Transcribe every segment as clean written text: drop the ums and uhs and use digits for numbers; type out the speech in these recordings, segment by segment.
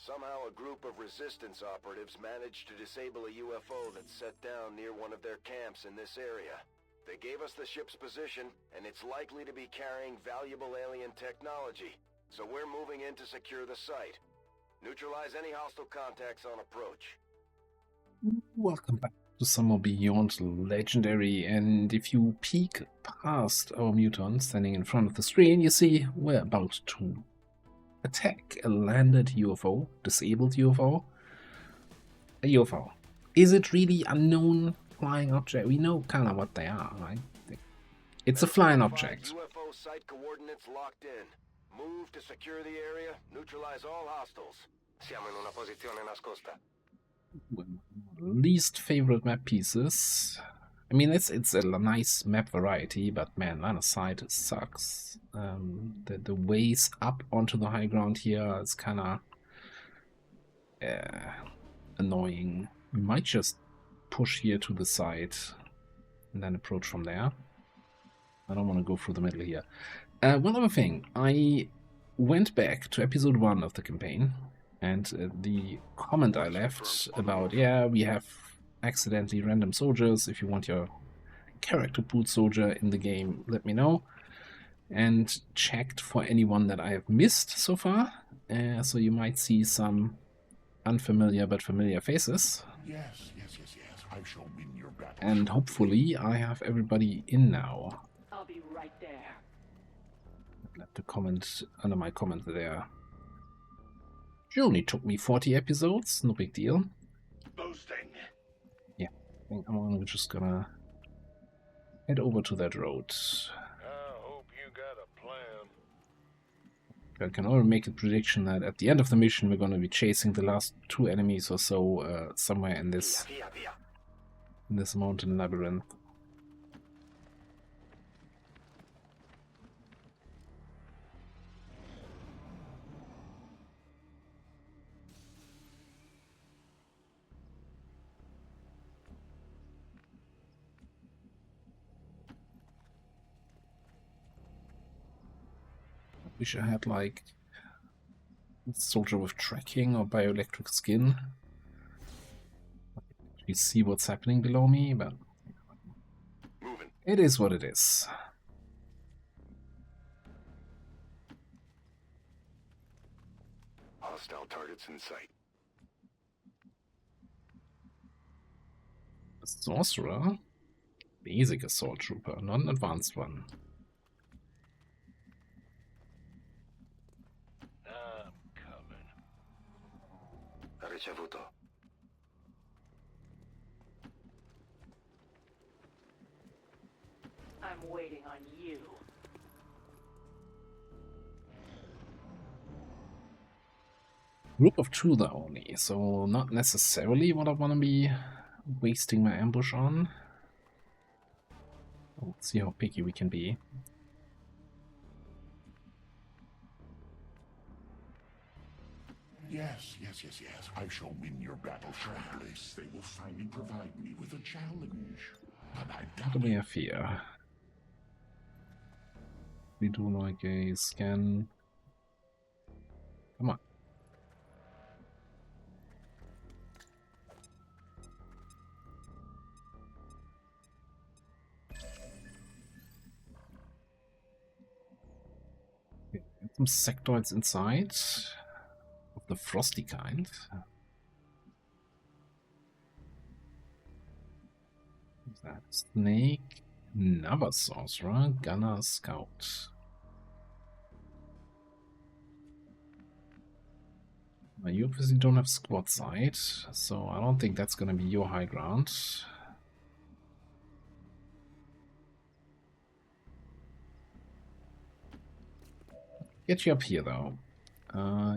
Somehow a group of resistance operatives managed to disable a UFO that's set down near one of their camps in this area. They gave us the ship's position, and it's likely to be carrying valuable alien technology, so we're moving in to secure the site. Neutralize any hostile contacts on approach. Welcome back to some more Beyond Legendary, and if you peek past our mutant standing in front of the screen, you see we're about to attack a landed UFO, disabled UFO. A UFO. Is it really unknown flying object? We know kind of what they are, right? It's a flying object. UFO site coordinates locked in. Move to secure the area, neutralize all hostiles. Siamo in una posizione nascosta. Least favorite map pieces. I mean, it's a nice map variety, but man, line of sight sucks. The ways up onto the high ground here is kind of annoying. We might just push here to the side and then approach from there. I don't want to go through the middle here. One other thing, I went back to episode 1 of the campaign, and the comment I left about, yeah, we have accidentally random soldiers. If you want your character pool soldier in the game, let me know. And checked for anyone that I have missed so far. So you might see some unfamiliar but familiar faces. Yes. I shall win your battle. And hopefully I have everybody in now. I'll be right there. Let the comment under my comment there. It only took me 40 episodes, no big deal. Boasting. Yeah, I think I'm just gonna head over to that road. I hope you got a plan. I can already make a prediction that at the end of the mission we're gonna be chasing the last 2 enemies or so somewhere in this mountain labyrinth. Wish I had like a soldier with tracking or bioelectric skin. You see what's happening below me, but it is what it is. Hostile targets in sight. A sorcerer? Basic assault trooper, not an advanced one. Ricevuto. I'm waiting on you. Group of 2 though only, so not necessarily what I want to be wasting my ambush on. Let's see how picky we can be. Yes. I shall win your battle shortly. They will finally provide me with a challenge. But I What do we have here? We do like a scan. Come on. Okay, some sectoids inside. Of the frosty kind. What's that? Snake, another sorcerer, gunner, scout. Now you obviously don't have squad sight, so I don't think that's gonna be your high ground. Get you up here though.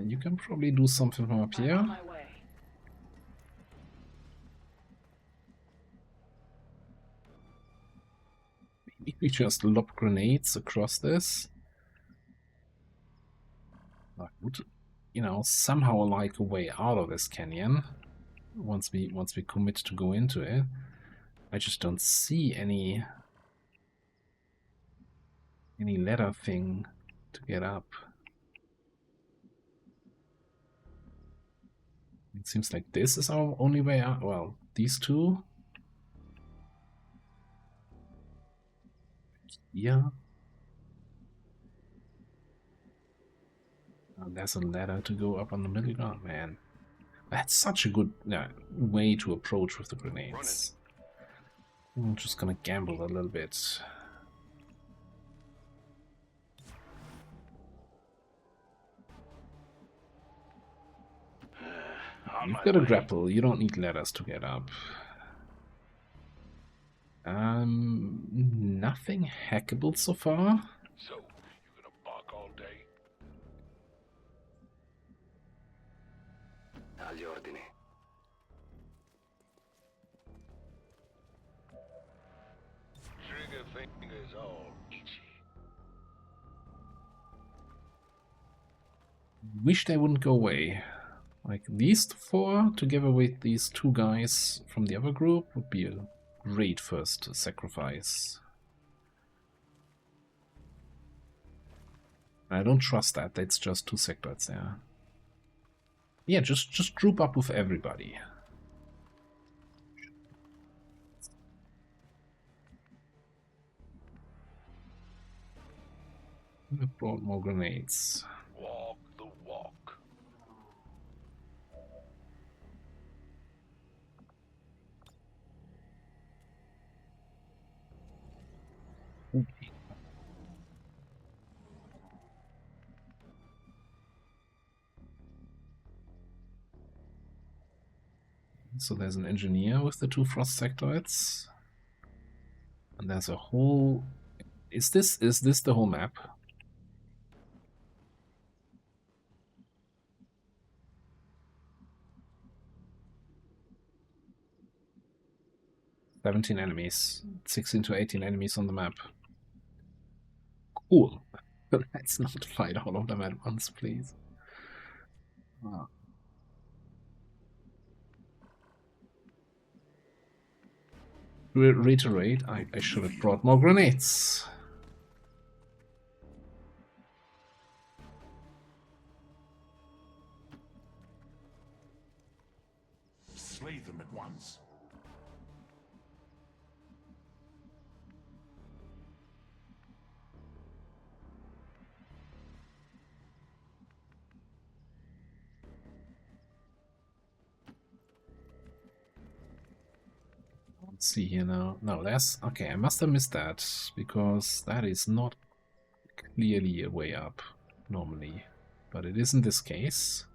You can probably do something from up here. On my way. Maybe we just lob grenades across this. I would, you know, somehow like a way out of this canyon. Once we commit to go into it. I just don't see any ladder thing to get up. seems like this is our only way out. Well, these two. Yeah. There's a ladder to go up on the middle ground, man. That's such a good way to approach with the grenades. I'm just gonna gamble a little bit. You've got a grapple, you don't need ladders to get up. Nothing hackable so far. So, you gonna bark all day? Agli ordini. Trigger fingers all itchy. Wish they wouldn't go away. Like these four, together with these two guys from the other group, would be a great first sacrifice. I don't trust that. That's just two sectoids there. Yeah, just group up with everybody. I brought more grenades. Walk the walk. Okay. So there's an engineer with the two frost sectoids. And there's a whole... Is this the whole map? "17 enemies, 16 to 18 enemies on the map." Cool. But let's not fight all of them at once, please. Reiterate, I should have brought more grenades. Slay them at once. Let's see here now. No, that's okay. I must have missed that because that is not clearly a way up normally, but it is in this case.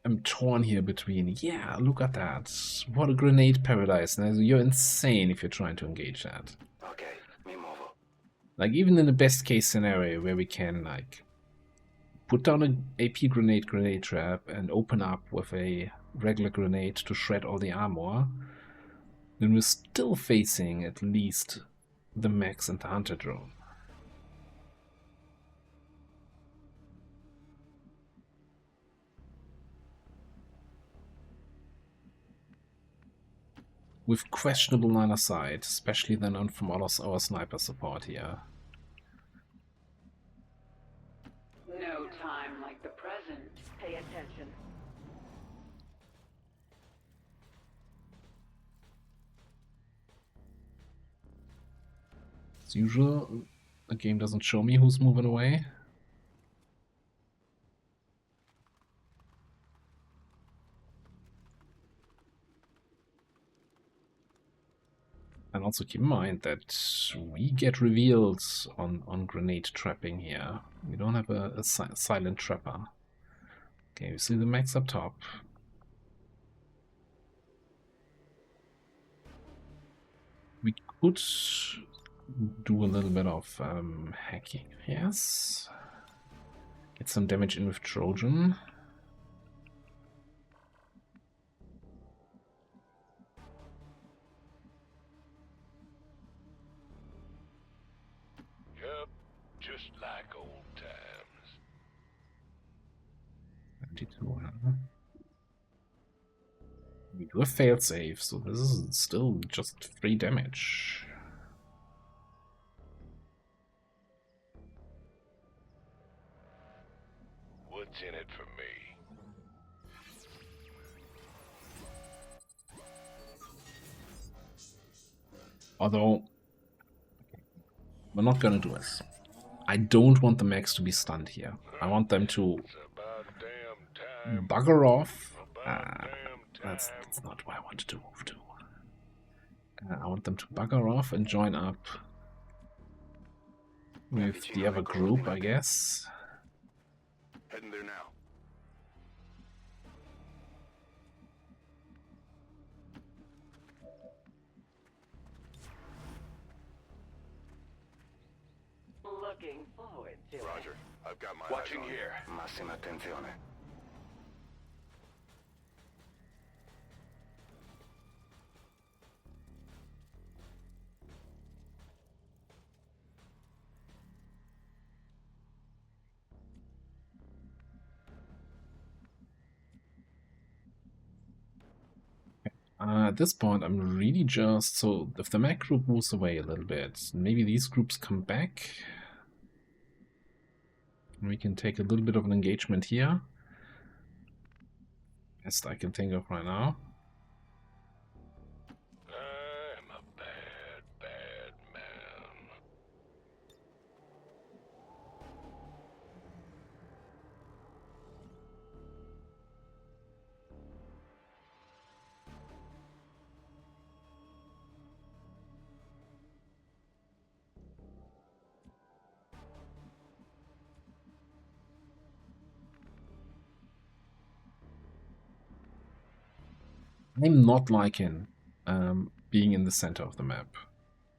I'm torn here between, yeah, look at that. What a grenade paradise. Now, you're insane if you're trying to engage that. Okay, mi muovo. Like, even in the best case scenario where we can, like, put down an AP grenade trap and open up with a regular grenade to shred all the armor, then we're still facing at least the Max and the Hunter drone. With questionable line of sight, especially then on from all of our sniper support here. No time like the present. Pay attention. As usual, the game doesn't show me who's moving away. And also keep in mind that we get revealed on grenade trapping here. We don't have a silent trapper. Okay, we see the max up top. We could do a little bit of hacking, yes. Get some damage in with Trojan. Yep, just like old times. 22, huh? We do a failsafe, so this is still just 3 damage. What's in it for me? Although, we're not gonna do this. I don't want the mechs to be stunned here. I want them to It's about damn time. bugger off. About damn That's time. not where I wanted to move to. I want them to bugger off and join up with the other group, I guess. Heading there now. Looking forward to it. Roger. I've got my Watching eyes on here. Massima attenzione. At this point, I'm really just... So, if the mech group moves away a little bit, maybe these groups come back. And we can take a little bit of an engagement here. Best I can think of right now. I'm a bad, bad man. I'm not liking being in the center of the map.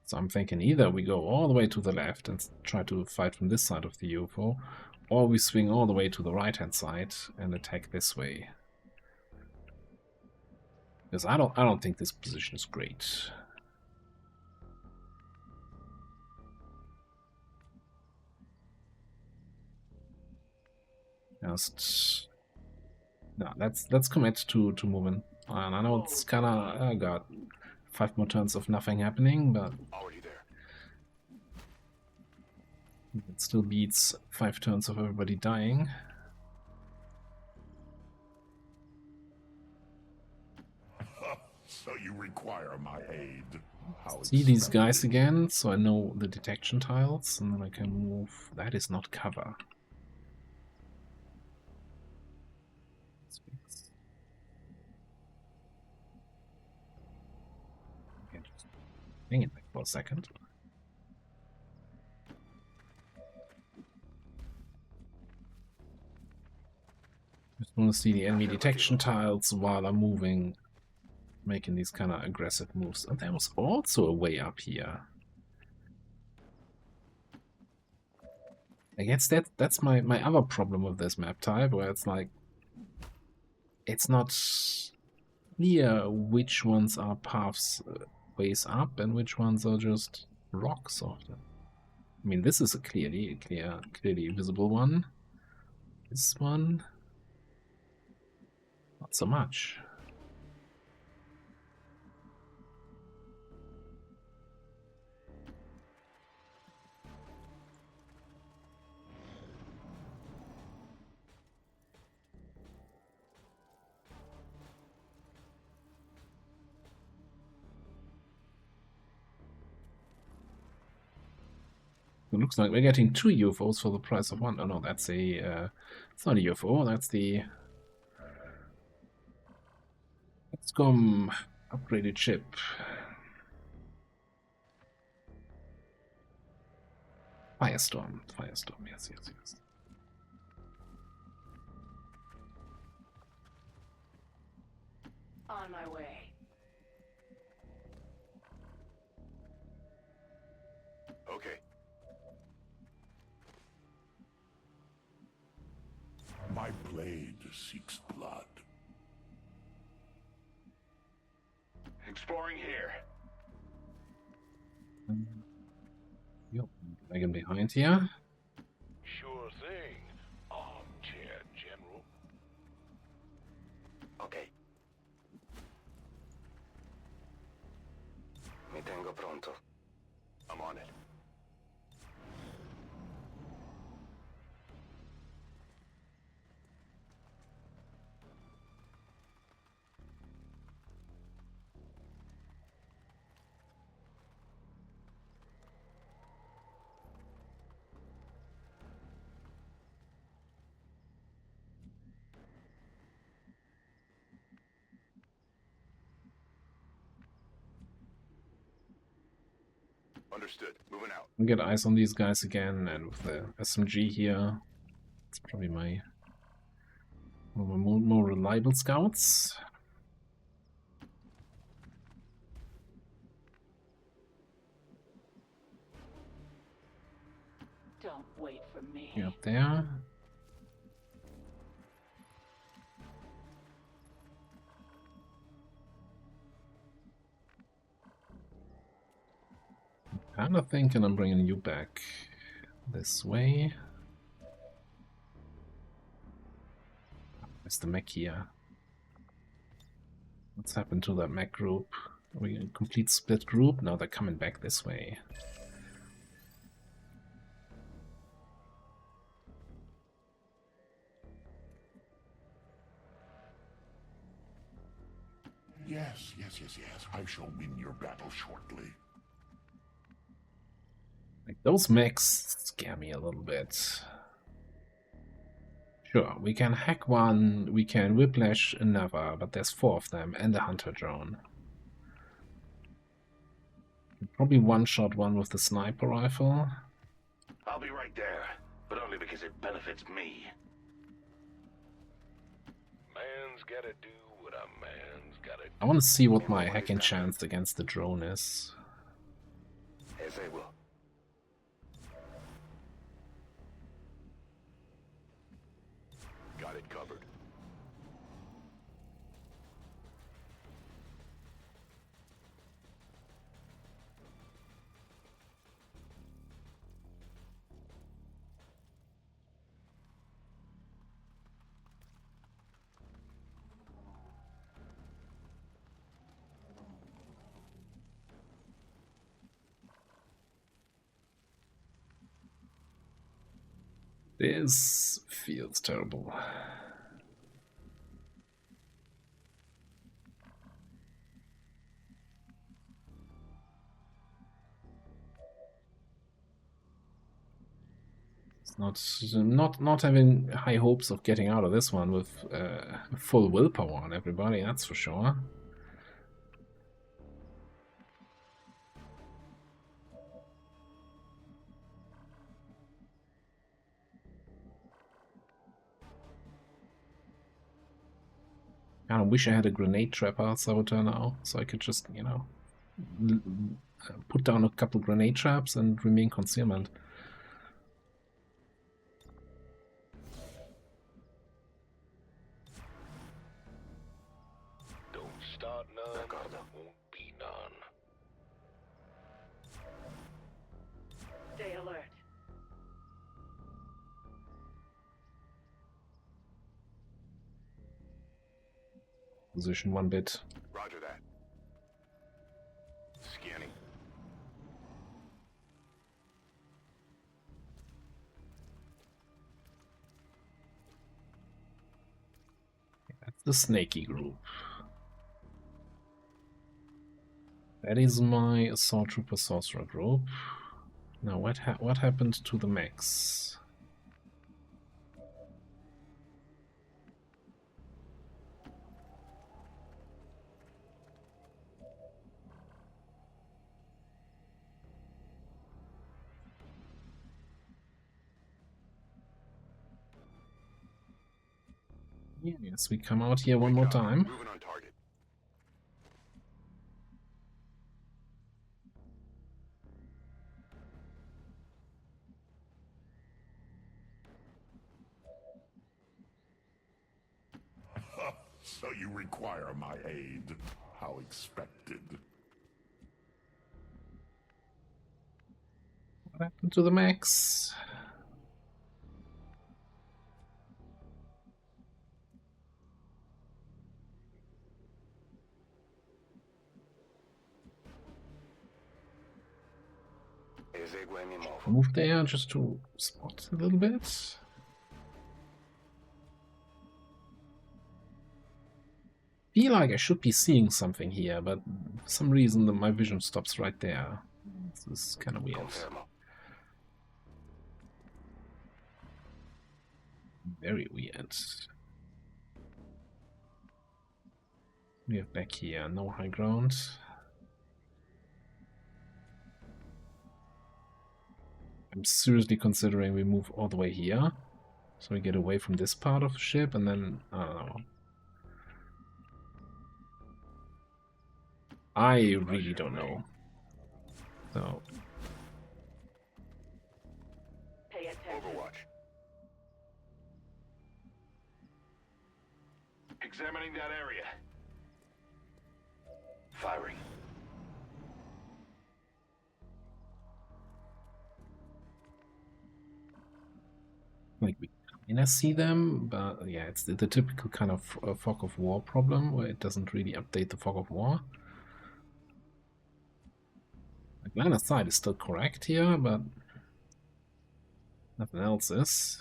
So I'm thinking either we go all the way to the left and try to fight from this side of the UFO, or we swing all the way to the right-hand side and attack this way. Because I don't think this position is great. Just no, let's commit to moving. And I know it's kind of, oh god, 5 more turns of nothing happening, but Already there. it still beats 5 turns of everybody dying. So you require my aid. How See these expected. guys again, so I know the detection tiles, and then I can move. That is not cover. Okay, just hang it back for a second. Just want to see the enemy detection tiles while I'm moving, making these kind of aggressive moves. And there was also a way up here. I guess that's my other problem with this map type, where it's like it's not clear which ones are paths ways up and which ones are just rocks often. I mean, this is a clearly visible one. This one, not so much. It looks like we're getting 2 UFOs for the price of 1. Oh no, that's a... it's not a UFO, that's the... XCOM upgraded ship. Firestorm, yes. On my way. Okay. My blade seeks blood. Exploring here. Yep, dragon behind here. Sure thing, armchair general. Okay. Mi tengo pronto. I'm on it. Understood. Moving out. We get eyes on these guys again, and with the SMG here, it's probably one of my more reliable scouts. Don't wait for me. You're up there. I'm not thinking I'm bringing you back this way. Where's the mech here? What's happened to that mech group? Are we a complete split group? No, they're coming back this way. Yes. I shall win your battle shortly. Like, those mechs scare me a little bit. Sure, we can hack one, we can whiplash another, but there's 4 of them and a hunter drone. Probably one-shot one with the sniper rifle. I'll be right there, but only because it benefits me. Man's gotta do what a man's gotta do. I want to see what my hacking chance against the drone is. As they will. Got it covered. This feels terrible. It's not having high hopes of getting out of this one with full willpower on everybody, that's for sure. I wish I had a grenade trapper saboteur now, so I could just, you know, put down a couple grenade traps and remain concealment. Don't start none, won't be none. Stay alert. Position 1 bit. Roger that. Scanning. That's the snaky group. That is my assault trooper sorcerer group. Now what happened to the mechs? Yes, we come out here one more time. Moving on target. So you require my aid. How expected. What happened to the mechs? Move there just to spot a little bit. Feel like I should be seeing something here, but for some reason my vision stops right there. This is kind of weird. Very weird. We have back here, no high ground. I'm seriously considering we move all the way here. So we get away from this part of the ship and then, I don't know. I really don't know. So. Pay attention. Overwatch. Examining that area. Firing. Like we kind of see them, but yeah, it's the typical kind of fog of war problem where it doesn't really update the fog of war. Like line of sight is still correct here, but nothing else is.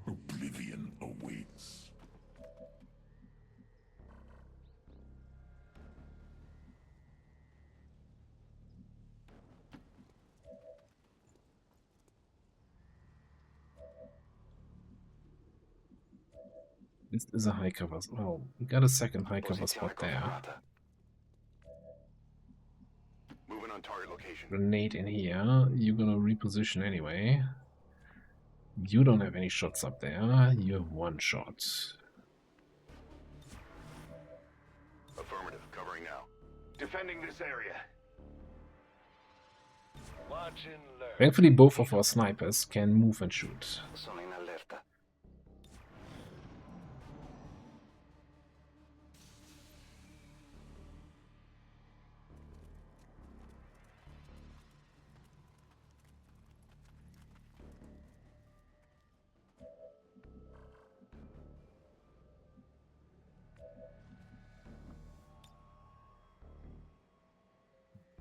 Oblivion awaits. This is a high cover. Well, we got a second high cover spot there. Moving on target location. Grenade in here. You're gonna reposition anyway. You don't have any shots up there. You have one shot. Affirmative. Covering now. Defending this area. Watch and learn. Thankfully, both of our snipers can move and shoot. Sono in allerta.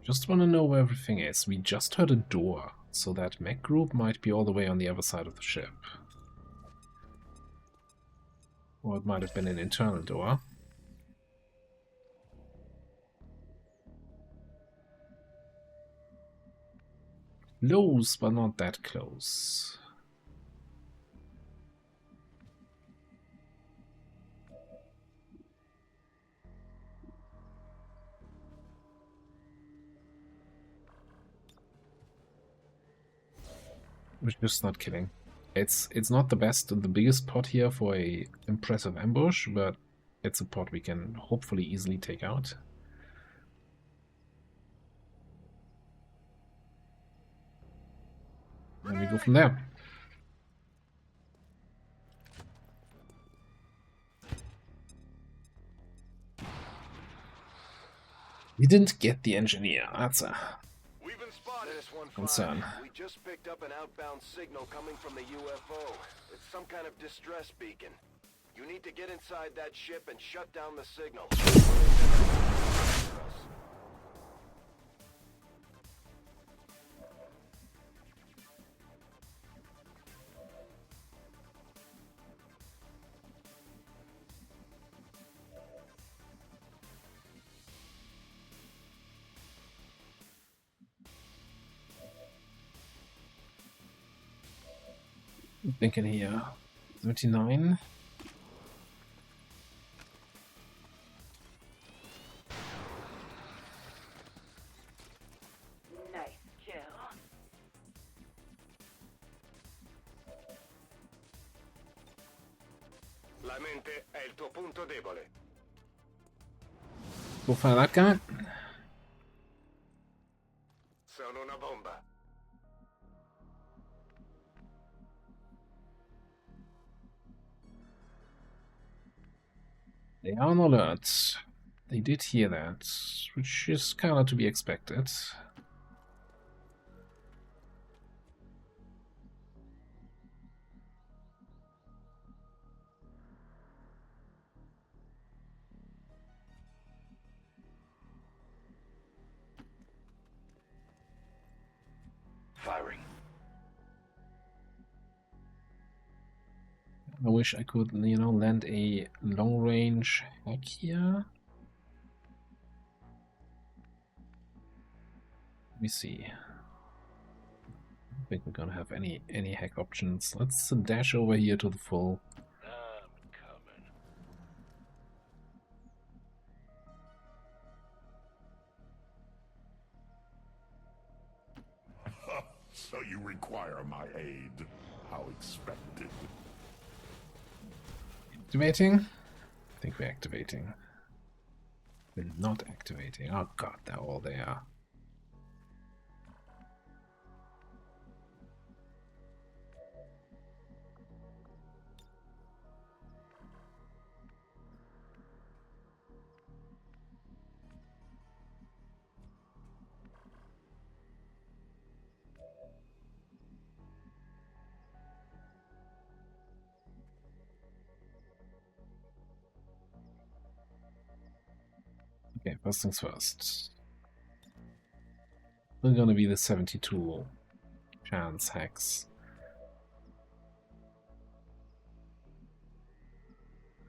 Just want to know where everything is. We just heard a door, so that mech group might be all the way on the other side of the ship. Or it might have been an internal door. Close, but not that close. We're just not killing. It's not the best, the biggest pot here for a impressive ambush, but it's a pot we can hopefully easily take out. And we go from there. We didn't get the engineer. That's a We've been spotted. This one concern. We just picked up an outbound signal coming from the UFO. It's some kind of distress beacon. You need to get inside that ship and shut down the signal. I'm thinking here. 79. Nice kill. La mente è il tuo punto debole. Go fire that guy. Sono una bomba. They are on alert. They did hear that, which is kind of to be expected. Firing. I wish I could, you know, land a long-range hack here. Let me see. I don't think we're gonna have any hack options. Let's dash over here to the full. So you require my aid. How expected. Activating? I think we're activating. We're not activating. Oh god, they're all there. Okay, first things first. We're gonna be the 72 chance hex.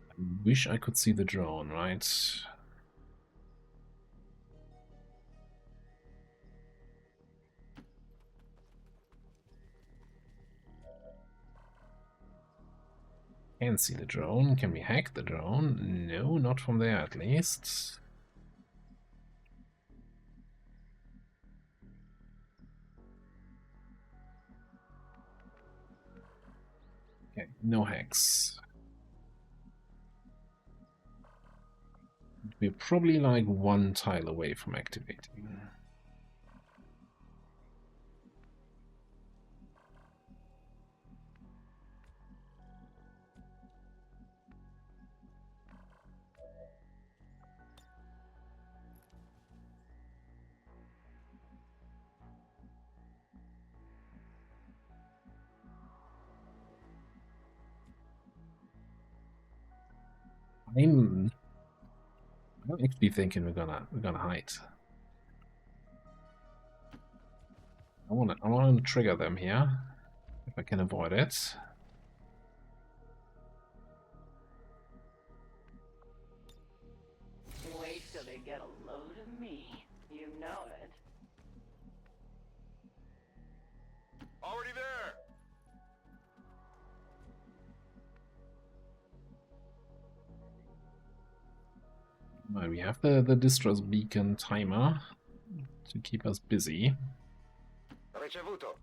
I wish I could see the drone, right? Can see the drone. Can we hack the drone? No, not from there at least. Okay, no hacks. We're probably like one tile away from activating. I'm actually thinking we're gonna hide. I wanna trigger them here if I can avoid it. Wait till they get a load of me. You know it. Already there! Well, we have the distress beacon timer to keep us busy. Ricevuto.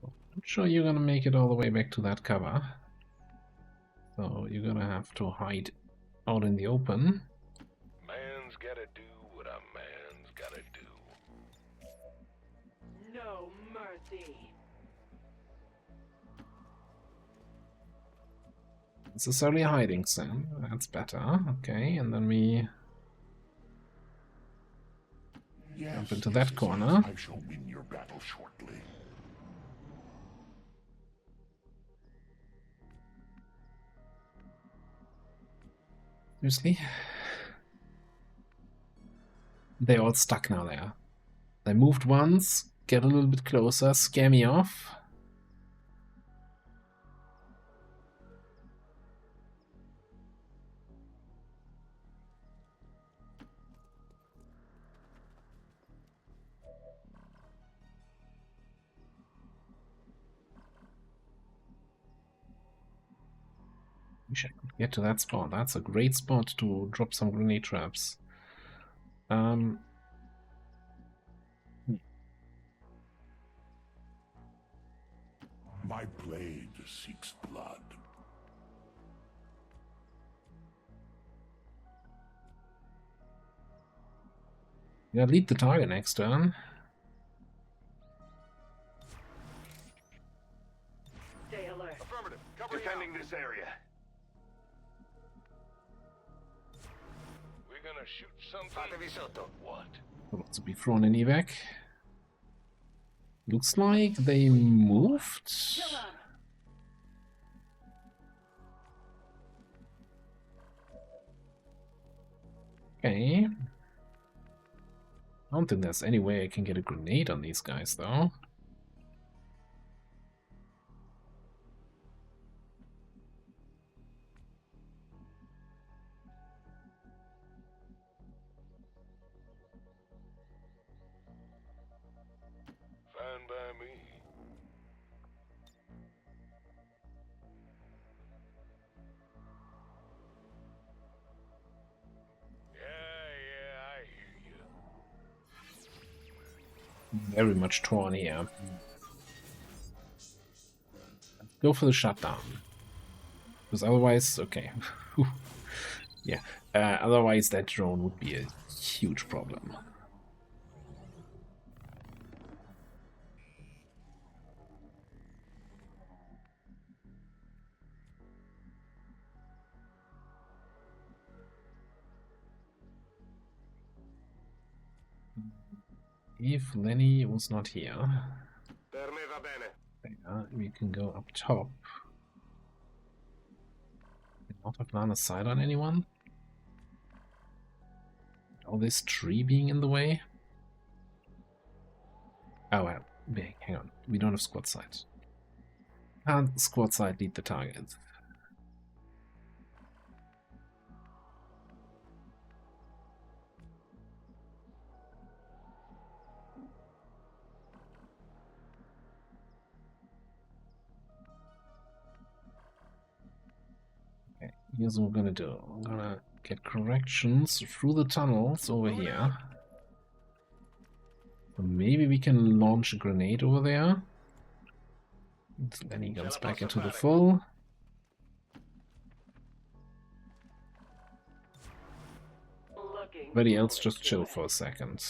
Not sure you're gonna make it all the way back to that cover. So you're gonna have to hide out in the open. Man's gotta do what a man's gotta do. No mercy. Necessarily hiding, Sam. That's better. Okay, and then we Yes, jump into yes, that yes, corner. I shall win your battle shortly. Seriously? They're all stuck now there. They moved once, get a little bit closer, scare me off. Wish I could get to that spot. That's a great spot to drop some grenade traps. My blade seeks blood. Yeah, lead the target next turn. Stay alert. Affirmative. Cover Defending this area. We're gonna shoot something. Fatevi sotto. What? About to be thrown in evac. Looks like they moved. Kill him. Okay. I don't think there's any way I can get a grenade on these guys, though. Fine by me. Yeah, I hear you. very much torn here. Go for the shutdown. Because otherwise, okay. Yeah, otherwise that drone would be a huge problem. If Lenny was not here, we can go up top. Not have line of sight on anyone? All this tree being in the way? Oh well, hang on. We don't have squad sight. Can't squad sight lead the target. Okay, here's what we're gonna do. I'm gonna get corrections through the tunnels over here. Maybe we can launch a grenade over there. Then he goes back into the full. Everybody else just chill for a second.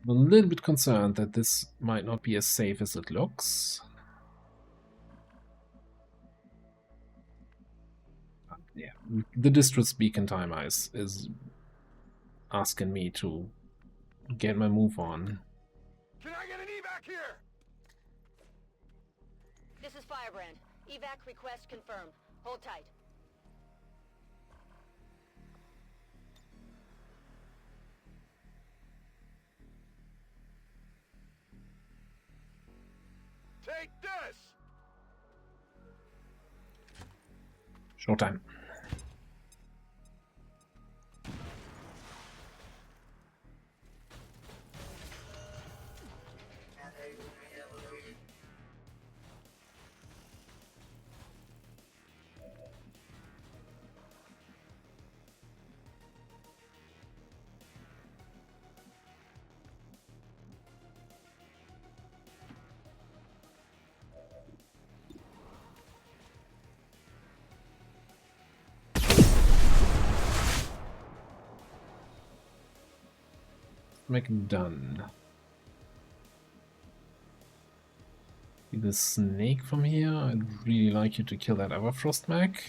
I'm a little bit concerned that this might not be as safe as it looks. Yeah, the distress beacon timer is asking me to get my move on. Can I get an evac here? This is Firebrand. Evac request confirmed. Hold tight. Take this! Showtime. Make it done. See the snake from here? I'd really like you to kill that Everfrost mech.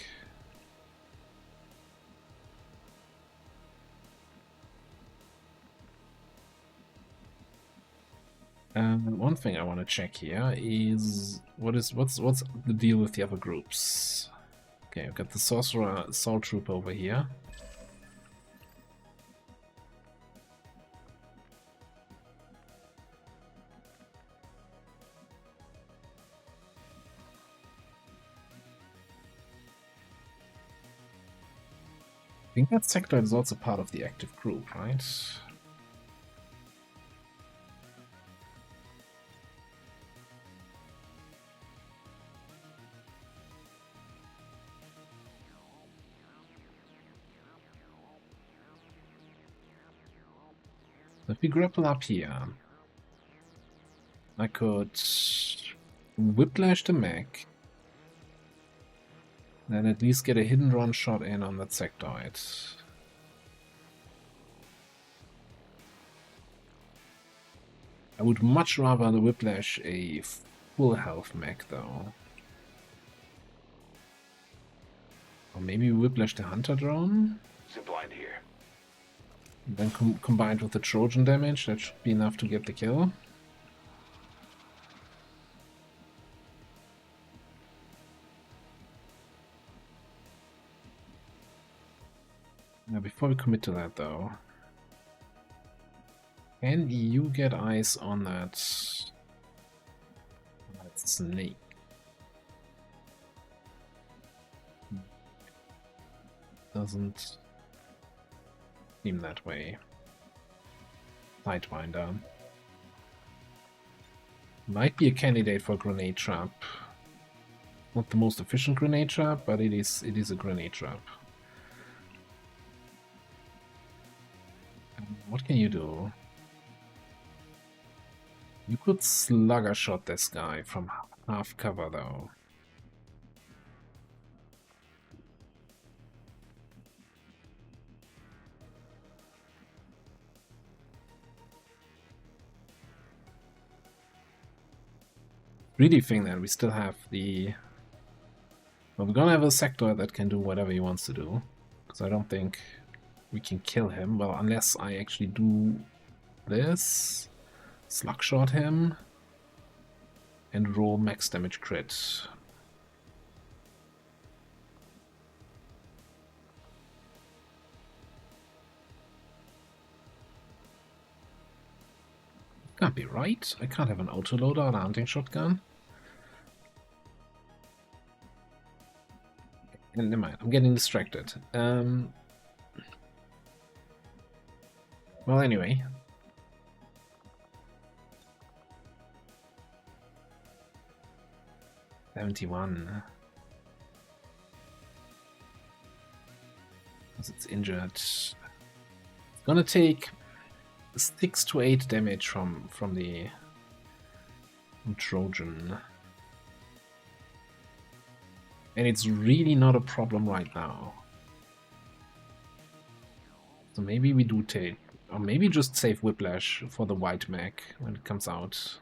One thing I want to check here is what's the deal with the other groups? Okay, I've got the Sorcerer Assault Troop over here. I think that sector is also part of the active group, right? If we grapple up here, I could whiplash the mech, then at least get a hidden run shot in on that sectoid. I would much rather whiplash a full health mech though. Or maybe whiplash the hunter drone? Zipline here. Then combined with the Trojan damage, that should be enough to get the kill. Now, before we commit to that, though, can you get eyes on that snake? Doesn't seem that way. Sidewinder. Might be a candidate for grenade trap. Not the most efficient grenade trap, but it is a grenade trap. What can you do? You could slugger shot this guy from half cover though. Really think that we still have the... Well, we're gonna have a sector that can do whatever he wants to do. Because I don't think we can kill him. Well, unless I actually do this. Slugshot him. And roll max damage crit. Can't be right. I can't have an autoloader or a hunting shotgun. And never mind, I'm getting distracted. Well, anyway. $71. Because it's injured. It's gonna take 6 to 8 damage from the Trojan. And it's really not a problem right now. So maybe we do take, or maybe just save Whiplash for the white mag when it comes out.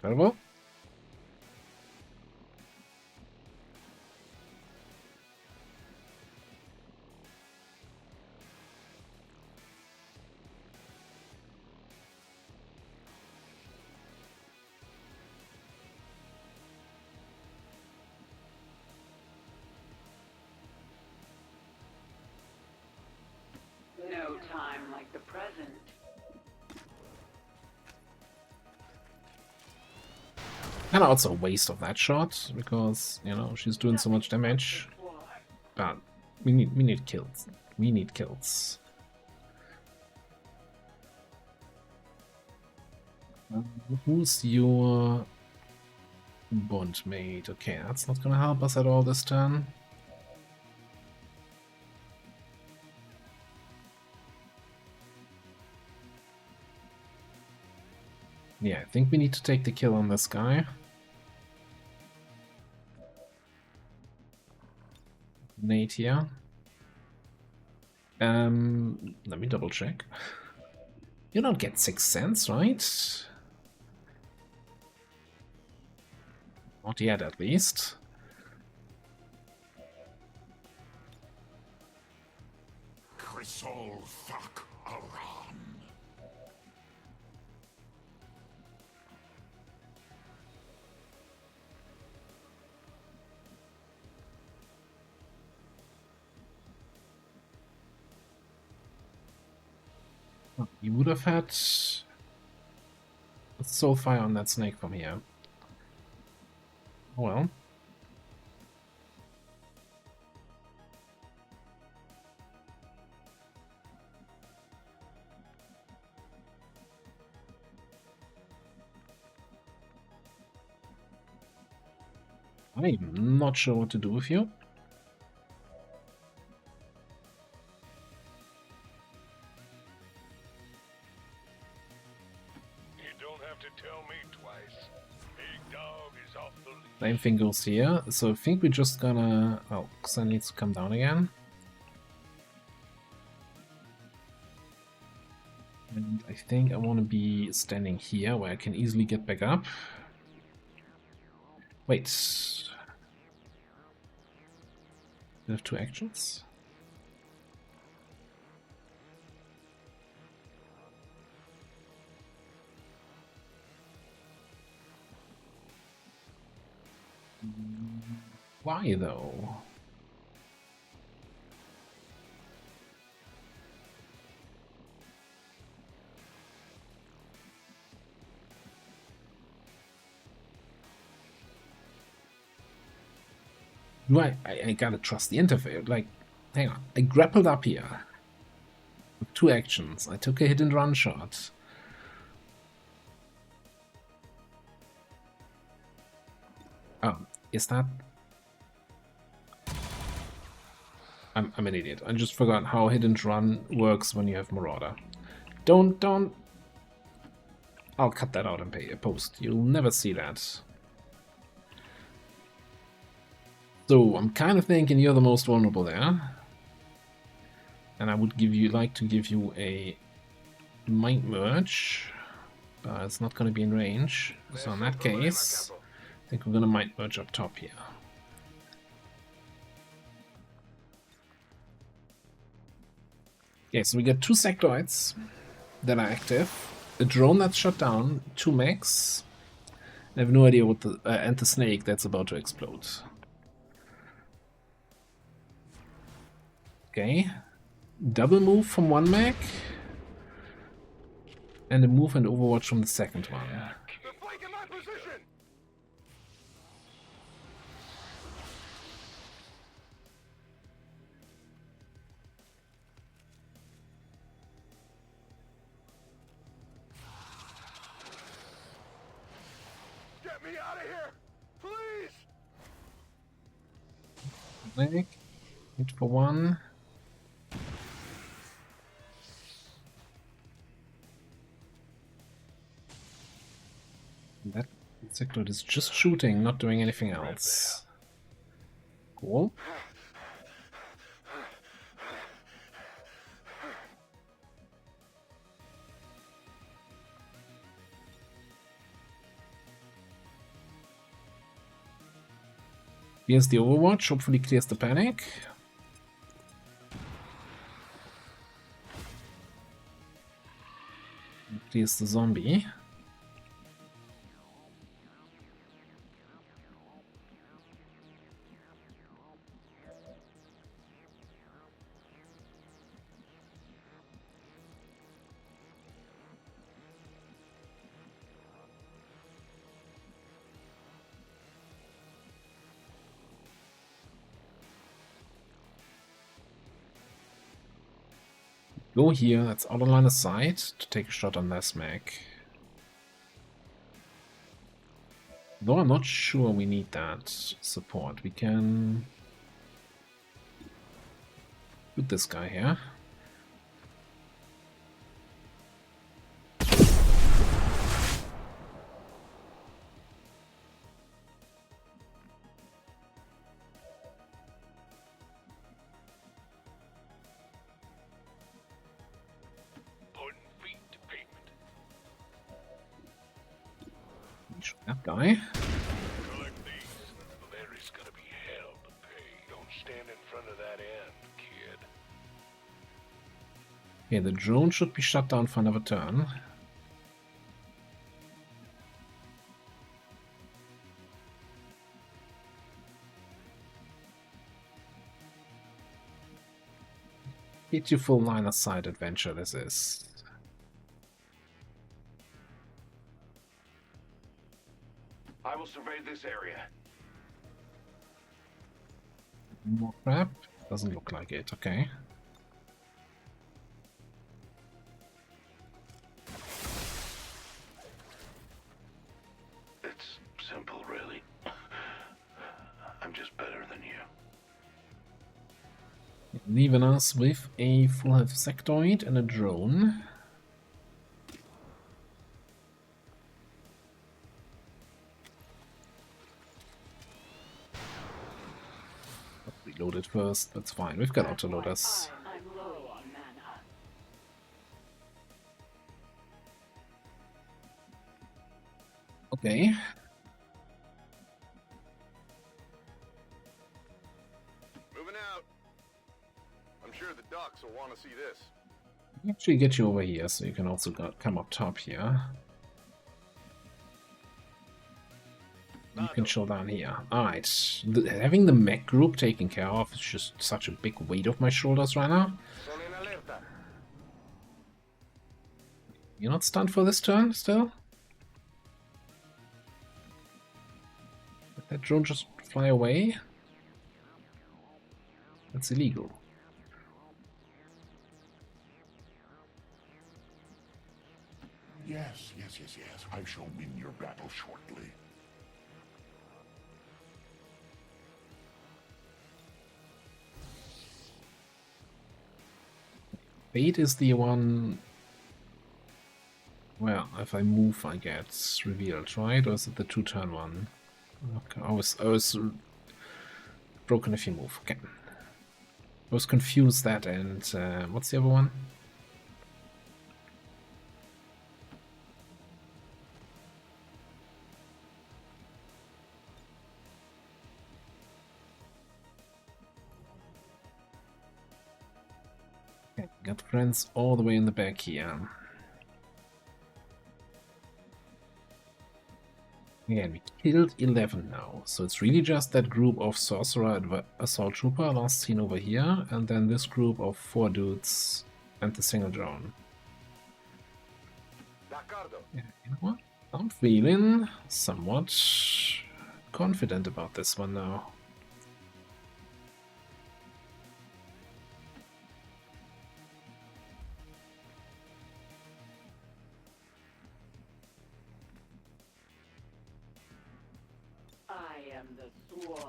Incredible. No time like the present. And also a waste of that shot, because, you know, she's doing so much damage. But we need kills. We need kills. Who's your bond mate? Okay, that's not gonna help us at all this turn. Yeah, I think we need to take the kill on this guy. Nate here. Let me double check. You don't get 6 cents, right? Not yet, at least. Chrysol fuck around. You would have had a soulfire on that snake from here. Oh well. I'm not sure what to do with you. Same thing goes here, so I think we're just gonna... Oh, Sun needs to come down again. And I think I want to be standing here, where I can easily get back up. Wait. We have 2 actions? Why though? Do I gotta trust the interface. Like, hang on. I grappled up here. With 2 actions. I took a hit and run shot. Oh, is that... I'm an idiot. I just forgot how hit and run works when you have Marauder. Don't... I'll cut that out and pay a post. You'll never see that. So, I'm kind of thinking you're the most vulnerable there. And I would like to give you a Mind Merge. But it's not going to be in range. So in that case, I think we're going to Mind Merge up top here. Okay, so we got 2 sectoids that are active, a drone that's shut down, 2 mechs. I have no idea what the and the snake that's about to explode. Okay, double move from 1 mech, and a move and overwatch from the second one. They're flanking my position! Get me out of here! Please! Mech, hit for 1. That sectoid is just shooting, not doing anything else. Cool. Here's the overwatch, hopefully clears the panic. Clears the zombie. Go here, that's out of line of sight, to take a shot on this mech. Though I'm not sure we need that support. We can... Shoot this guy here. That guy. Collect these. There is gonna be hell to pay. Don't stand in front of that end, kid. Okay, the drone should be shut down for another turn. Beautiful line of sight adventure this is. I will survey this area. More crap? Doesn't look like it, okay. It's simple, really. I'm just better than you. Leaving us with a full health sectoid and a drone. Reload it first, that's fine. We've got autoloaders. I'm low on mana. Okay. Moving out. I'm sure the ducks will want to see this. Actually get you over here so you can also come up top here. You can chill down here. Alright. Having the mech group taken care of is just such a big weight off my shoulders right now. You're not stunned for this turn still? Did that drone just fly away? That's illegal. Yes. I shall win your battle shortly. Fate is the one. Well, if I move, I get revealed, right? Or is it the 2-turn one? Okay, I was broken if you move. Okay. I was confused that, and what's the other one? Okay, got friends all the way in the back here. Again, we killed 11 now, so it's really just that group of Sorcerer Assault Trooper last seen over here, and then this group of 4 dudes and the single drone. Yeah, you know what? I'm feeling somewhat confident about this one now. I am the Swarm.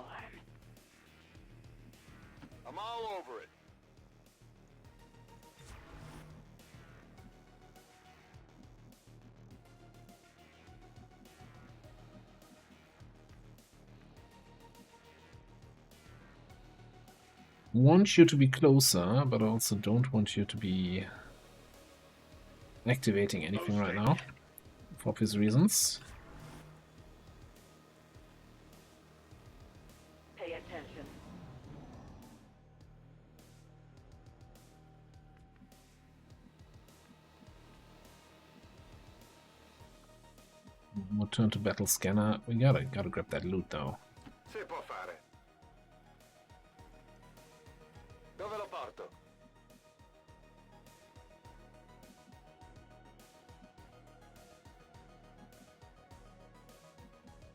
I'm all over it. Want you to be closer, but I also don't want you to be activating anything right now, for obvious reasons. Pay attention. We'll turn to battle scanner. We gotta grab that loot though. Si può fare. Dove lo porto?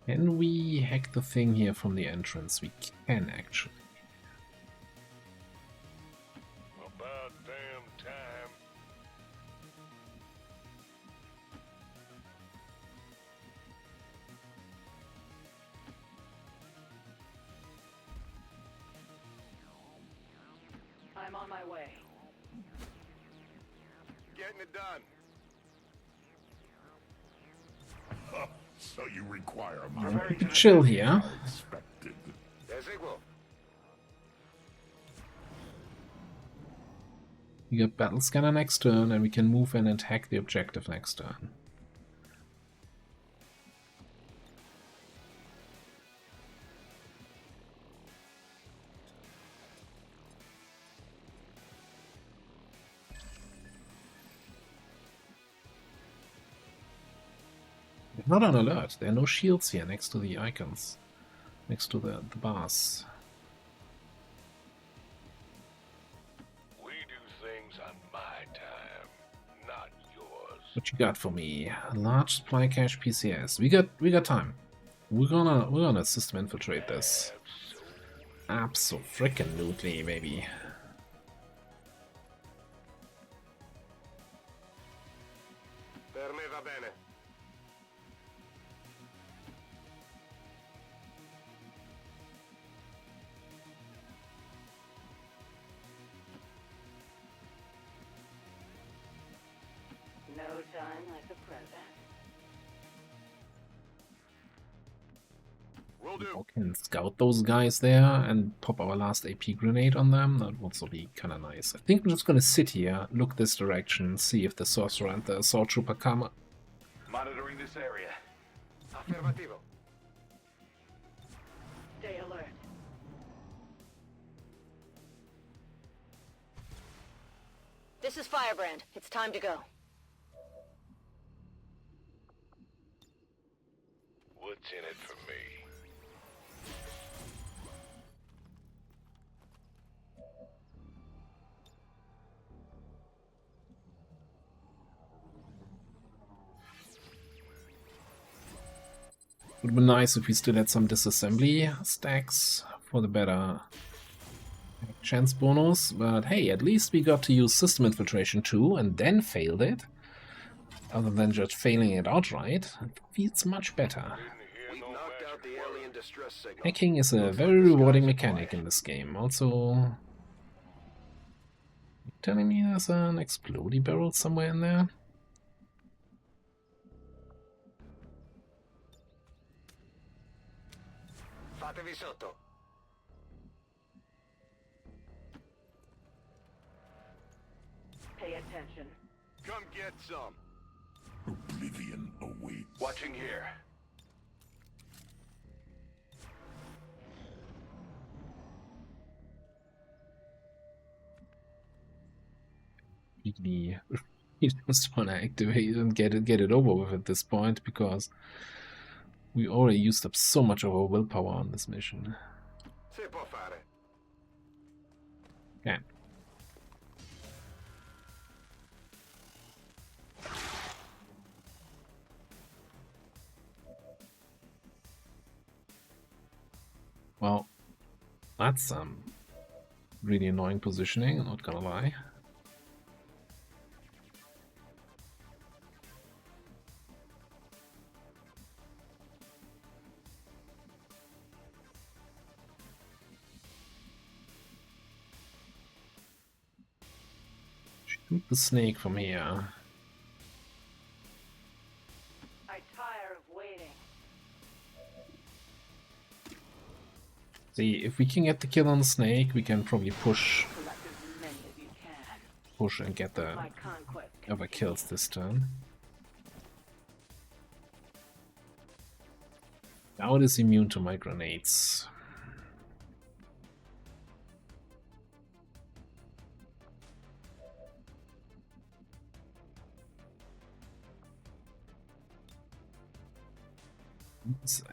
Can we hack the thing here from the entrance? We can actually. About damn time. I'm on my way. Getting it done. So you require We can chill here. expected. Desigual. We got battle scanner next turn, and we can move in and hack the objective next turn. They're not on alert. There are no shields here next to the icons, next to the bars. We do things on my time, not yours. What you got for me? A large supply cache PCS. We got time. We're gonna system infiltrate this. Abso-frickin-lutely, baby. Per me va bene. No time like the present. Will do. We can scout those guys there and pop our last AP grenade on them. That would also be kind of nice. I think I'm just gonna sit here, look this direction, see if the Sorcerer and the Assault Trooper come. Monitoring this area. Affirmativo. Stay alert. This is Firebrand. It's time to go. What's in it for me? Would be nice if we still had some disassembly stacks for the better chance bonus, but hey, at least we got to use system infiltration too, and then failed it. Other than just failing it outright, it feels much better. We've knocked out the alien distress signal. Hacking is a Looks very like the rewarding skies are mechanic quiet. in this game. Also, you telling me there's an explodey barrel somewhere in there? Fatevi sotto. Pay attention. Come get some. Oblivion awaits. Watching here. Really, you just want to activate and get it over with at this point, because we already used up so much of our willpower on this mission. Si può fare. Okay. Well, that's some really annoying positioning, I'm not gonna lie. Shoot the snake from here. I tire of waiting. See, if we can get the kill on the snake, we can probably push Select as many as you can. and get the My conquest. other kills this turn. Now it is immune to my grenades.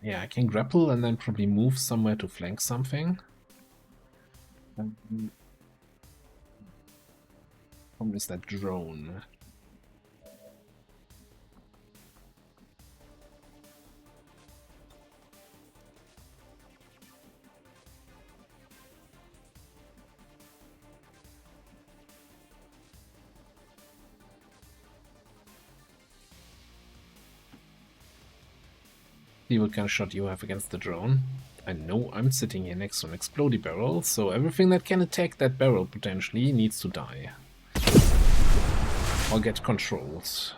Yeah, I can grapple and then probably move somewhere to flank something. Problem is that drone. See what kind of shot you have against the drone. I know I'm sitting here next to an explodey barrel, so everything that can attack that barrel potentially needs to die. Or get controlled.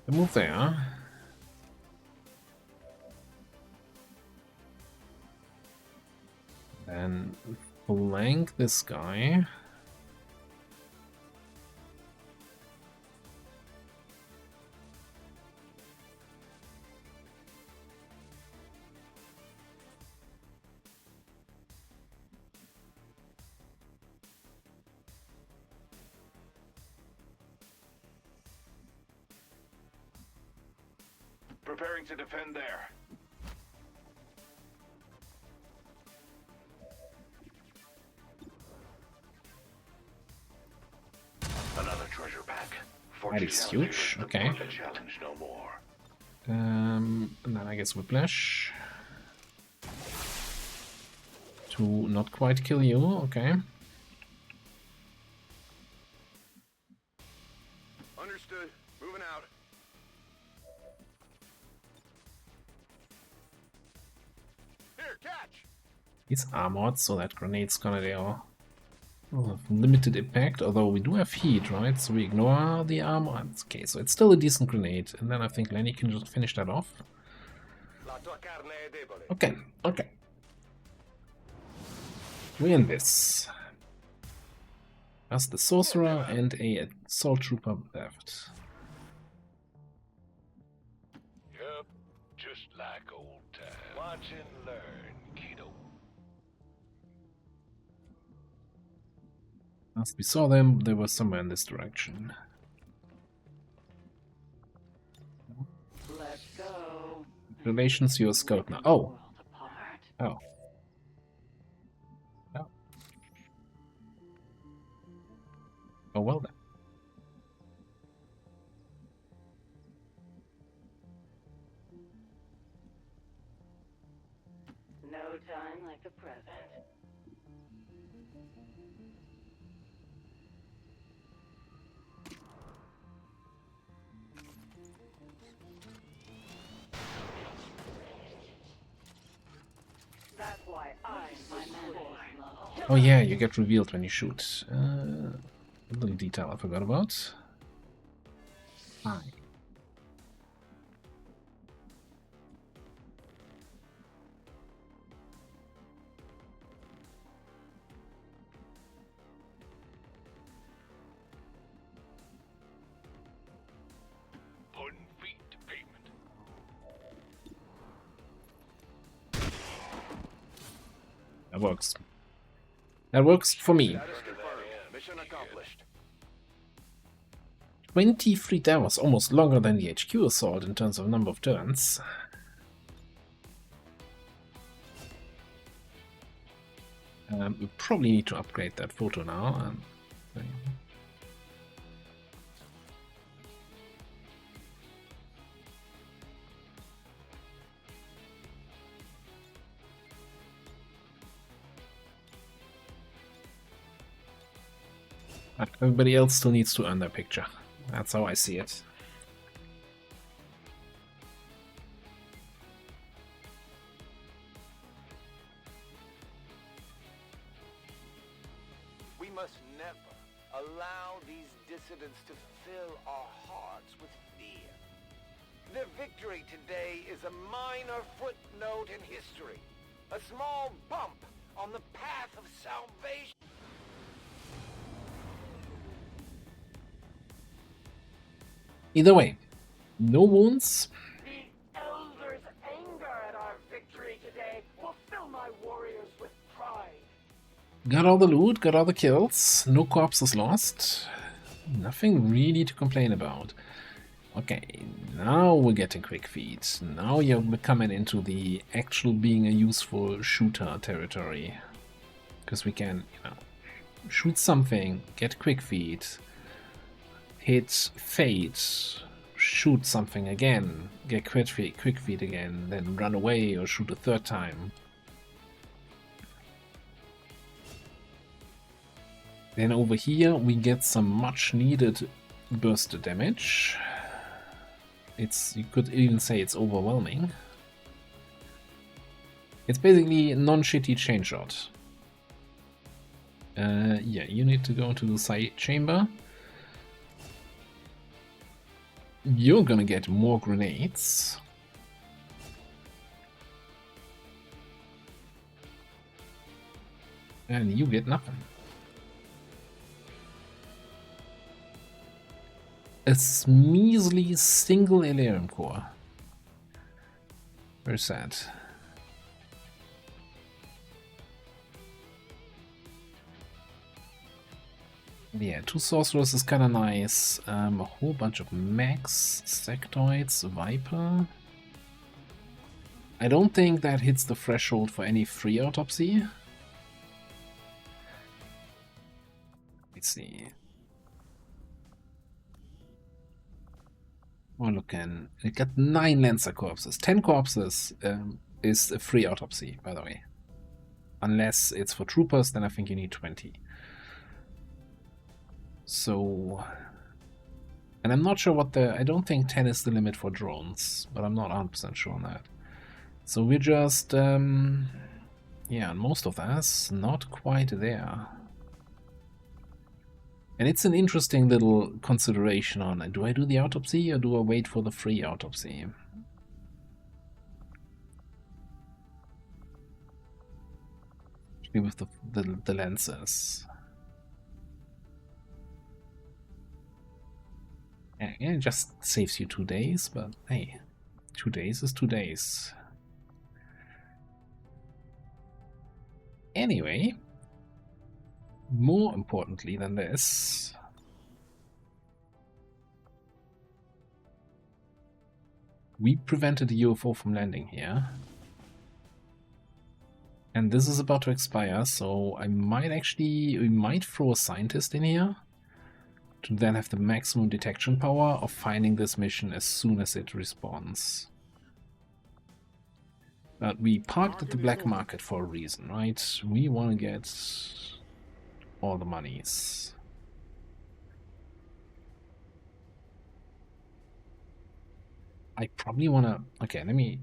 Move there. Then flank this guy. Preparing to defend there. Another treasure pack. That is huge. Okay. A challenge no more. And then I guess Whiplash. To not quite kill you, okay. Understood. Moving out. Here, catch. He's armored, so that grenade's gonna deal limited impact, although we do have heat, right? So we ignore the armor. Okay, so it's still a decent grenade, and then I think Lenny can just finish that off. La tua carne è debole. Okay, okay. We in this. That's the sorcerer and a assault trooper left. Yep, just like old times. Watch and learn, kiddo. Last we saw them, they were somewhere in this direction. Let's go. Relations, your scout now. Oh, World apart. Oh. Oh. Oh, well then. No time like the present. That's why my man is low. Oh yeah, you get revealed when you shoot. A little detail I forgot about. Hi. Putting feet to pavement. That works. That works for me. Status confirmed. Mission accomplished. 23, that was almost longer than the HQ assault in terms of number of turns. We probably need to upgrade that photo now. But everybody else still needs to earn their picture. That's how I see it. We must never allow these dissidents to fill our hearts with fear. Their victory today is a minor footnote in history. A small bump on the path of salvation. Either way, no wounds. The Elder's anger at our victory today will fill my warriors with pride. Got all the loot, got all the kills, no corpses lost. Nothing really to complain about. Okay, now we're getting quick feet. Now you're coming into the actual being a useful shooter territory. Because we can, you know, shoot something, get quick feet, hit fate, shoot something again, get quick feet again, then run away or shoot a third time. Then over here we get some much needed burst damage. You could even say it's overwhelming. It's basically a non-shitty chain shot. Yeah, you need to go to the side chamber. You're gonna get more grenades. And you get nothing. A measly single Elerium core. Very sad. Yeah, 2 sorcerers is kinda nice. A whole bunch of mechs, sectoids, viper. I don't think that hits the threshold for any free autopsy. Let's see. We're looking. It got 9 Lancer corpses. 10 corpses is a free autopsy, by the way. Unless it's for troopers, then I think you need 20. So, and I'm not sure what I don't think 10 is the limit for drones, but I'm not 100% sure on that. So we're just, yeah, most of that's not quite there. And it's an interesting little consideration on, do I do the autopsy or do I wait for the free autopsy? Especially with the lenses. Yeah, it just saves you 2 days, but hey, 2 days is 2 days. Anyway, more importantly than this, we prevented the UFO from landing here. And this is about to expire, so we might throw a scientist in here to then have the maximum detection power of finding this mission as soon as it respawns. But we parked at the black market for a reason, right? We want to get all the monies. I probably want to... Okay, let me...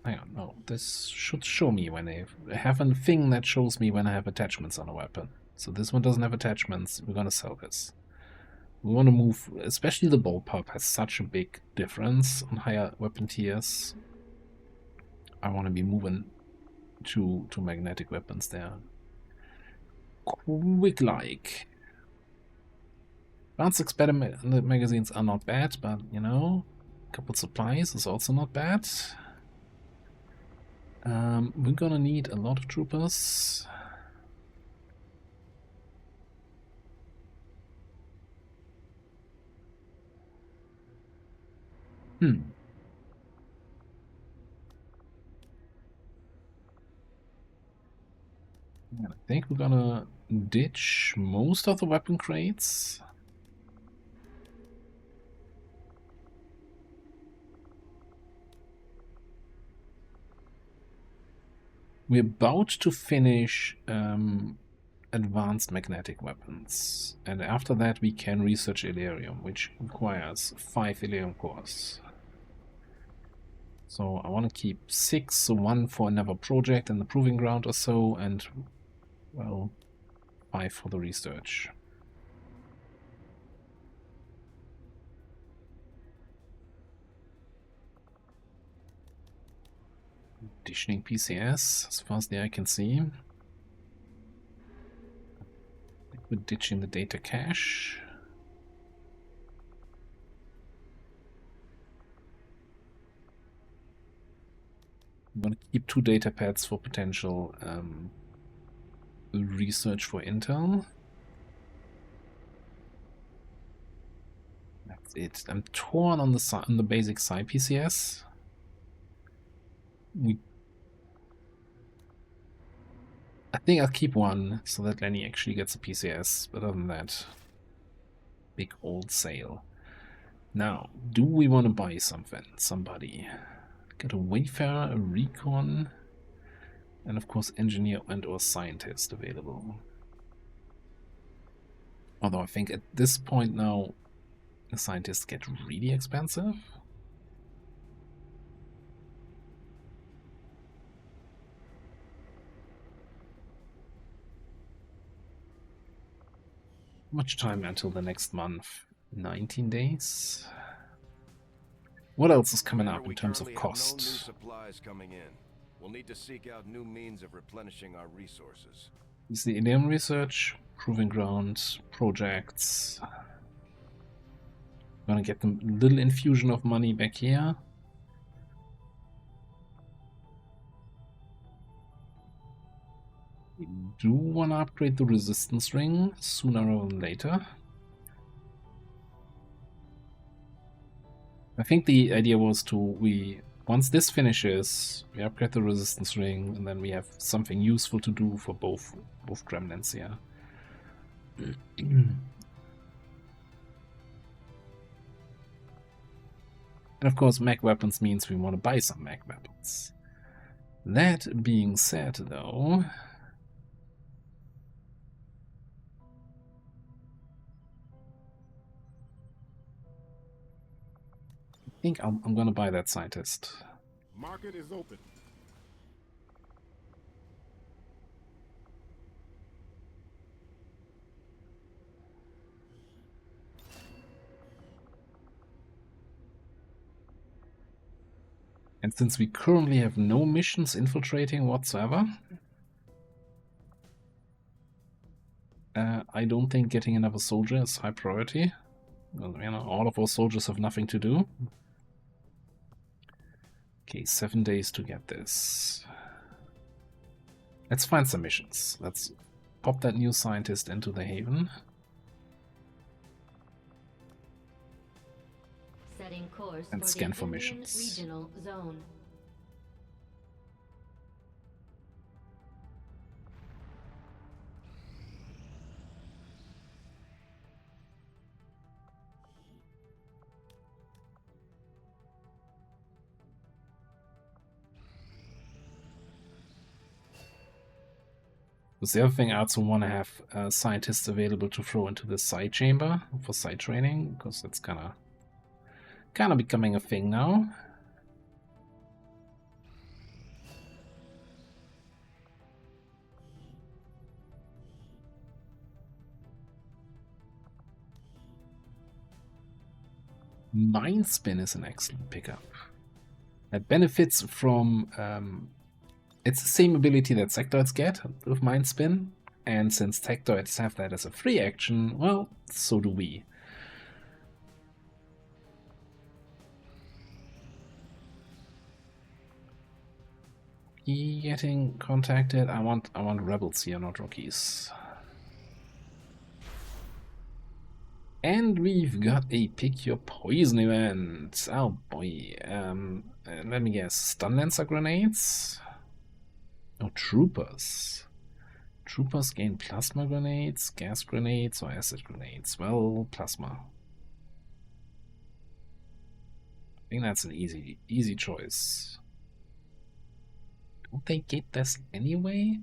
Hang on, no. This should show me when I have a thing that shows me when I have attachments on a weapon. So this one doesn't have attachments. We're going to sell this. We want to move... Especially the bullpup has such a big difference on higher weapon tiers. I want to be moving to magnetic weapons there. Quick like. Advanced experiment magazines are not bad, but you know, coupled supplies is also not bad. We're gonna need a lot of troopers. I think we're gonna ditch most of the weapon crates. We're about to finish advanced magnetic weapons, and after that we can research Illyrium, which requires 5 Illyrium cores. So I want to keep 6, so 1 for another project and the proving ground or so, and well, 5 for the research. Additioning PCS, as far as the eye can see. We're ditching the data cache. I'm going to keep 2 data pads for potential research for Intel. That's it. I'm torn on the basic Psi PCS. I think I'll keep 1 so that Lenny actually gets a PCS, but other than that, big old sale. Now, do we want to buy something? Somebody. Got a Wayfarer, a Recon, and of course Engineer and or Scientist available. Although I think at this point now, the Scientists get really expensive. Much time until the next month? 19 days? What else is coming up in terms of cost? No new supplies coming in. We'll need to seek out new means of replenishing our resources. Is the Indian research, proving ground, projects. Gonna get a little infusion of money back here. We do want to upgrade the resistance ring sooner rather than later. I think the idea was to once this finishes, we upgrade the resistance ring, and then we have something useful to do for both gremlins here. And of course, mag weapons means we want to buy some mag weapons. That being said, though, I think I'm gonna buy that scientist. Market is open. And since we currently have no missions infiltrating whatsoever, I don't think getting another soldier is high priority. Well, you know, all of our soldiers have nothing to do. Okay, 7 days to get this. Let's find some missions. Let's pop that new scientist into the haven. Setting course And for scan the for Indian missions. Regional Zone. Because the other thing, I also want to have scientists available to throw into the side chamber for side training, because that's kind of becoming a thing now. Mind Spin is an excellent pickup. It benefits from it's the same ability that sectoids get with Mind Spin, and since sectoids have that as a free action, well, so do we. Getting contacted. I want rebels here, not rookies. And we've got a pick your poison event. Oh boy. Let me guess. Stun Lancer grenades? Oh, troopers. Troopers gain plasma grenades, gas grenades, or acid grenades. Well, plasma. I think that's an easy choice. Don't they get this anyway?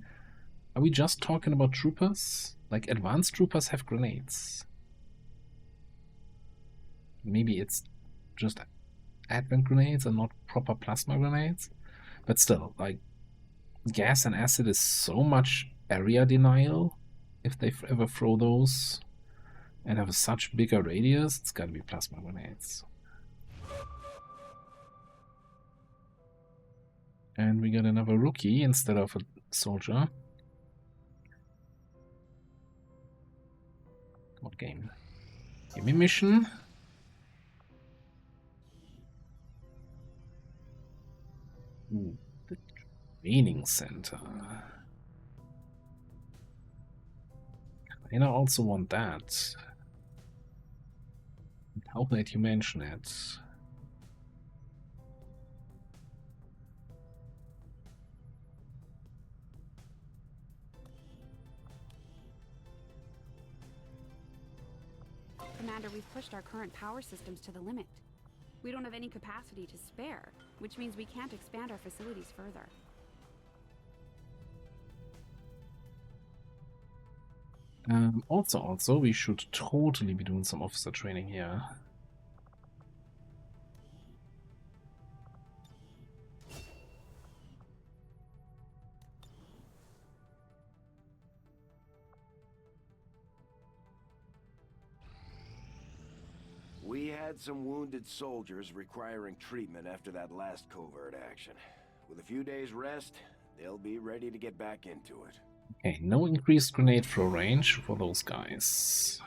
Are we just talking about troopers? Like, advanced troopers have grenades. Maybe it's just advent grenades and not proper plasma grenades. But still, like, gas and acid is so much area denial. If they ever throw those and have such bigger radius, it's gotta be plasma grenades. And we got another rookie instead of a soldier. What game? Give me mission. Ooh, the training center. And I also want that. How that you mention it. Commander, we've pushed our current power systems to the limit. We don't have any capacity to spare, which means we can't expand our facilities further. Also, we should totally be doing some officer training here. We had some wounded soldiers requiring treatment after that last covert action. With a few days rest, they'll be ready to get back into it. Okay, no increased grenade throw range for those guys.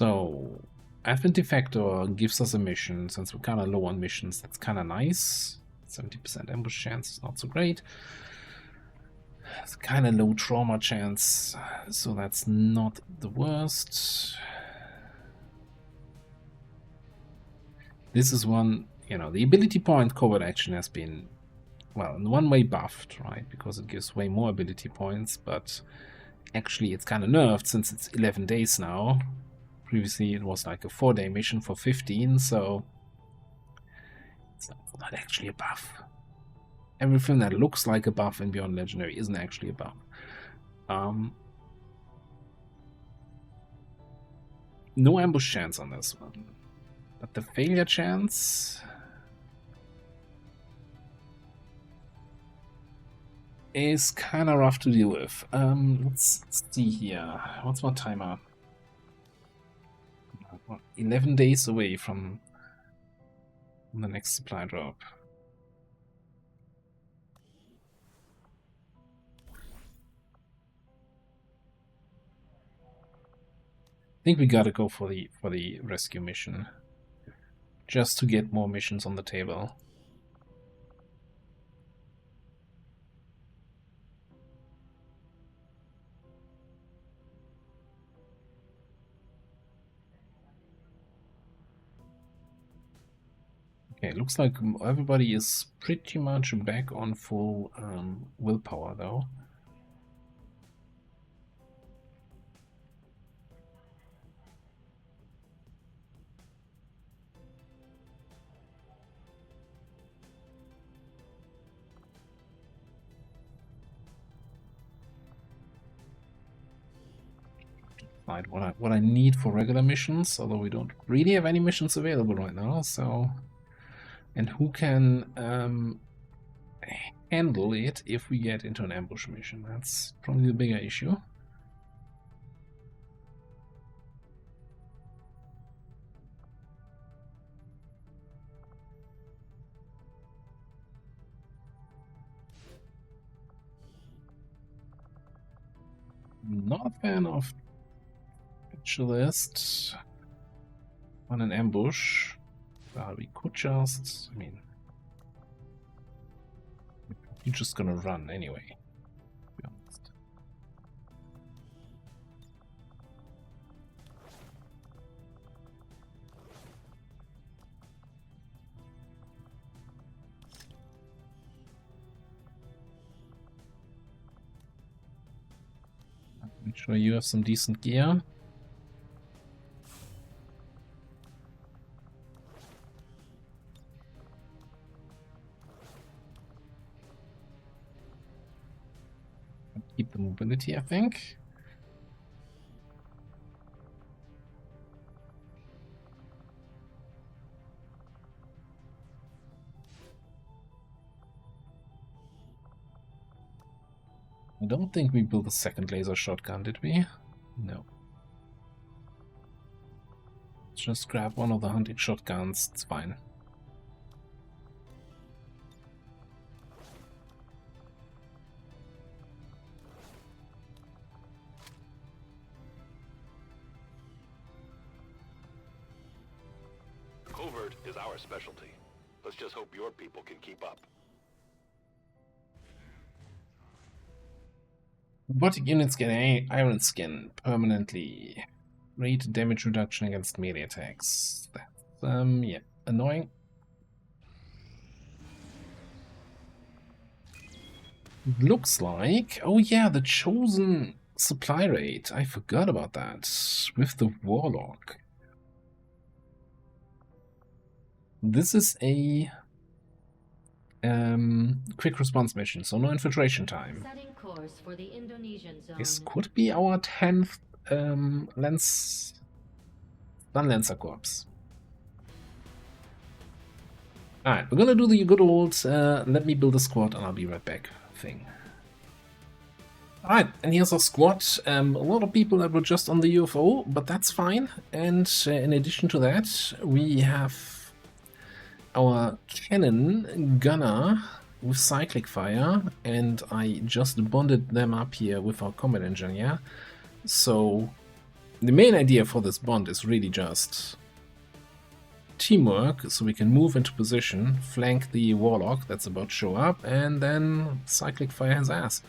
So, Advent Defector gives us a mission. Since we're kind of low on missions, that's kind of nice. 70% ambush chance is not so great. It's kind of low trauma chance, so that's not the worst. This is one, the ability point covert action has been, well, in one way buffed, right? Because it gives way more ability points, but actually it's kind of nerfed since it's 11 days now. Previously it was like a 4-day mission for 15, so it's not actually a buff. Everything that looks like a buff in Beyond Legendary isn't actually a buff. No ambush chance on this one. But the failure chance is kind of rough to deal with. Let's see here. What's my timer? 11 days away from the next supply drop. I think we gotta go for the rescue mission, just to get more missions on the table. Okay, looks like everybody is pretty much back on full willpower though. Right, what I need for regular missions, although we don't really have any missions available right now, so... And who can handle it if we get into an ambush mission? That's probably the bigger issue. Not a fan of Specialist on an ambush. Well, we could just, I mean, you're just gonna run anyway, to be honest. Make sure you have some decent gear. Keep the mobility, I think. I don't think we built a second laser shotgun, did we? No. Let's just grab one of the hunting shotguns, it's fine. Covert is our specialty. Let's just hope your people can keep up. Robotic units get iron skin permanently. Rate damage reduction against melee attacks. That's, yeah, annoying. Looks like... Oh yeah, the chosen supply rate. I forgot about that. With the Warlock. This is a quick response mission, so no infiltration time. Setting course for the Indonesian zone. This could be our 10th Lancer Corps. Alright, we're gonna do the good old let me build a squad and I'll be right back thing. Alright, and here's our squad. A lot of people that were just on the UFO, but that's fine. And in addition to that, we have our cannon gunner with cyclic fire, and I just bonded them up here with our combat engineer. So the main idea for this bond is really just teamwork, so we can move into position, flank the Warlock that's about to show up, and then cyclic fire his ass.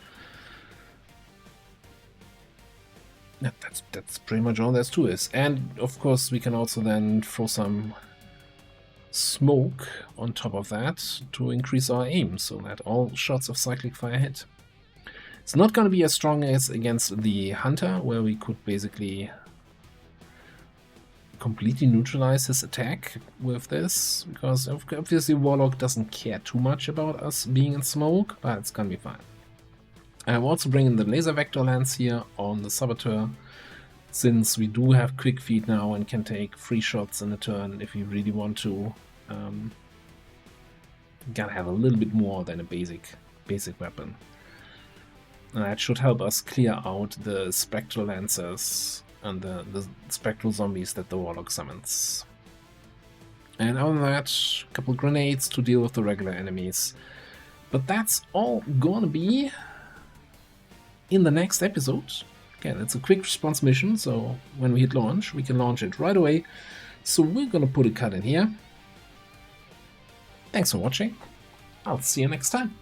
That's pretty much all there's to it. And of course we can also then throw some smoke on top of that to increase our aim, so that all shots of cyclic fire hit. It's not going to be as strong as against the Hunter, where we could basically completely neutralize his attack with this, because obviously Warlock doesn't care too much about us being in smoke, but it's going to be fine. I will also bring in the laser vector lance here on the Saboteur, since we do have quick feet now and can take 3 shots in a turn if we really want to. Gotta have a little bit more than a basic weapon. And that should help us clear out the spectral lancers and the spectral zombies that the Warlock summons. And other than that, a couple grenades to deal with the regular enemies. But that's all gonna be in the next episode. Again, it's a quick response mission, so when we hit launch, we can launch it right away. So we're gonna put a cut in here. Thanks for watching. I'll see you next time.